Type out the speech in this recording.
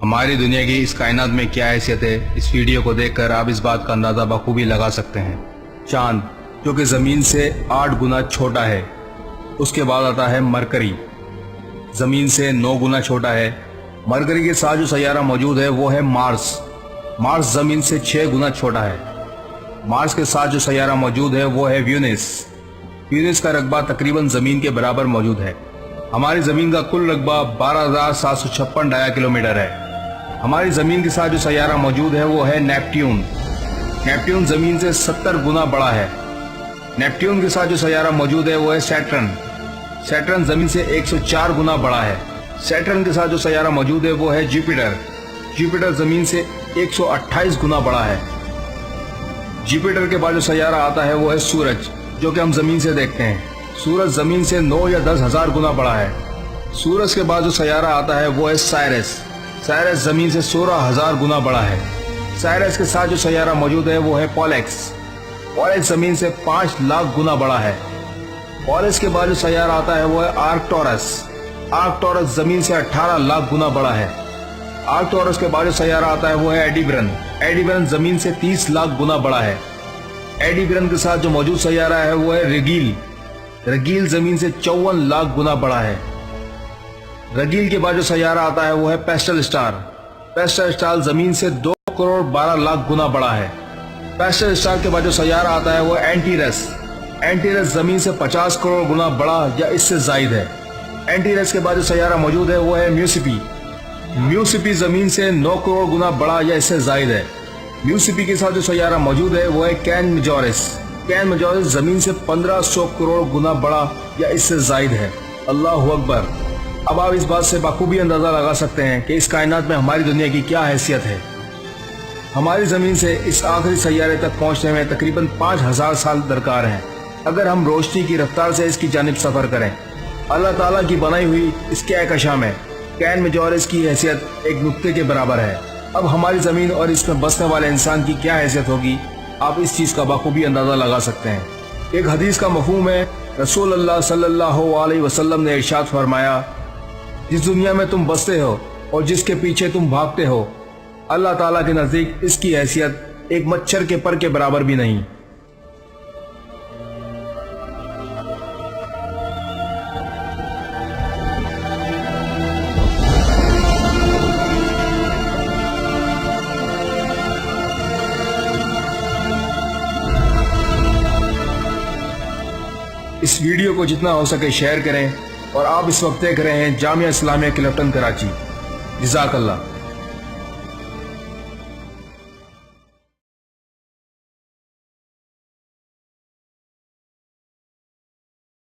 ہماری دنیا کی اس کائنات میں کیا حیثیت ہے، اس ویڈیو کو دیکھ کر آپ اس بات کا اندازہ بخوبی لگا سکتے ہیں۔ چاند جو کہ زمین سے 8 گنا چھوٹا ہے، اس کے بعد آتا ہے مرکری، زمین سے 9 گنا چھوٹا ہے۔ مرکری کے ساتھ جو سیارہ موجود ہے وہ ہے مارس، مارس زمین سے 6 گنا چھوٹا ہے۔ مارس کے ساتھ جو سیارہ موجود ہے وہ ہے وینس، وینس کا رقبہ تقریباً زمین کے برابر موجود ہے۔ ہماری زمین کا کل رقبہ 12,756 ڈایا کلومیٹر ہے۔ ہماری زمین کے ساتھ جو سیارہ موجود ہے وہ ہے نیپٹیون، نیپٹیون زمین سے 70 گنا بڑا ہے۔ نیپٹیون کے ساتھ جو سیارہ موجود ہے وہ ہے سیٹرن، سیٹرن زمین سے 104 گنا بڑا ہے۔ سیٹرن کے ساتھ جو سیارہ موجود ہے وہ ہے جوپیٹر، جوپیٹر زمین سے 128 گنا بڑا ہے۔ جوپیٹر کے بعد جو سیارہ آتا ہے وہ ہے سورج، جو کہ ہم زمین سے دیکھتے ہیں۔ سورج زمین سے 9 یا 10 ہزار گنا بڑا ہے۔ سورج کے بعد جو سیارہ آتا ہے وہ ہے سائرس، سائرس زمین سے 16,000 گنا بڑا ہے۔ سائرس کے ساتھ جو سیارہ موجود ہے وہ ہے پولیکس، پولیکس زمین سے 5 لاکھ گنا بڑا ہے۔ پولیکس کے بعد جو سیارہ آتا ہے وہ ہے آرکٹورس، آرکٹورس زمین سے 18 لاکھ گنا بڑا ہے۔ آرکٹورس کے بعد جو سیارہ آتا ہے وہ ہے ایڈیبرن، ایڈیبرن زمین سے 30 لاکھ گنا بڑا ہے۔ ایڈیبرن کے ساتھ جو موجود سیارہ ہے وہ ہے رگیل، رگیل زمین سے 54 لاکھ گنا بڑا ہے۔ رگیل کے بعد جو سیارہ آتا ہے وہ ہے پیسٹل اسٹار، پیسٹل اسٹار زمین سے 2 کروڑ 12 لاکھ گنا بڑا ہے۔ پیسٹل اسٹار کے بعد جو سیارہ آتا ہے وہ اینٹیرس، اینٹیرس زمین سے 50 کروڑ گنا بڑا یا اس سے زائد ہے۔ اینٹیرس کے بعد جو سیارہ موجود ہے وہ ہے میوسپی، میوسپی زمین سے 9 کروڑ گنا بڑا یا اس سے زائد ہے۔ میوسپی کے ساتھ جو سیارہ موجود ہے وہ ہے کین میجورس، کین میجورس زمین سے 1500 کروڑ گنا بڑا یا اس سے زائد ہے۔ اللہ اکبر! اب آپ اس بات سے بخوبی اندازہ لگا سکتے ہیں کہ اس کائنات میں ہماری دنیا کی کیا حیثیت ہے۔ ہماری زمین سے اس آخری سیارے تک پہنچنے میں تقریباً 5000 سال درکار ہیں، اگر ہم روشنی کی رفتار سے اس کی جانب سفر کریں۔ اللہ تعالیٰ کی بنائی ہوئی اس کہکشاں میں کین میجورس کی حیثیت ایک نقطے کے برابر ہے۔ اب ہماری زمین اور اس میں بسنے والے انسان کی کیا حیثیت ہوگی، آپ اس چیز کا بخوبی اندازہ لگا سکتے ہیں۔ ایک حدیث کا مفہوم ہے، رسول اللہ صلی اللہ علیہ وسلم نے ارشاد فرمایا، جس دنیا میں تم بستے ہو اور جس کے پیچھے تم بھاگتے ہو، اللہ تعالیٰ کے نزدیک اس کی حیثیت ایک مچھر کے پر کے برابر بھی نہیں۔ اس ویڈیو کو جتنا ہو سکے شیئر کریں، اور آپ اس وقت دیکھ رہے ہیں جامعہ اسلامیہ کلفٹن کراچی۔ جزاک اللہ۔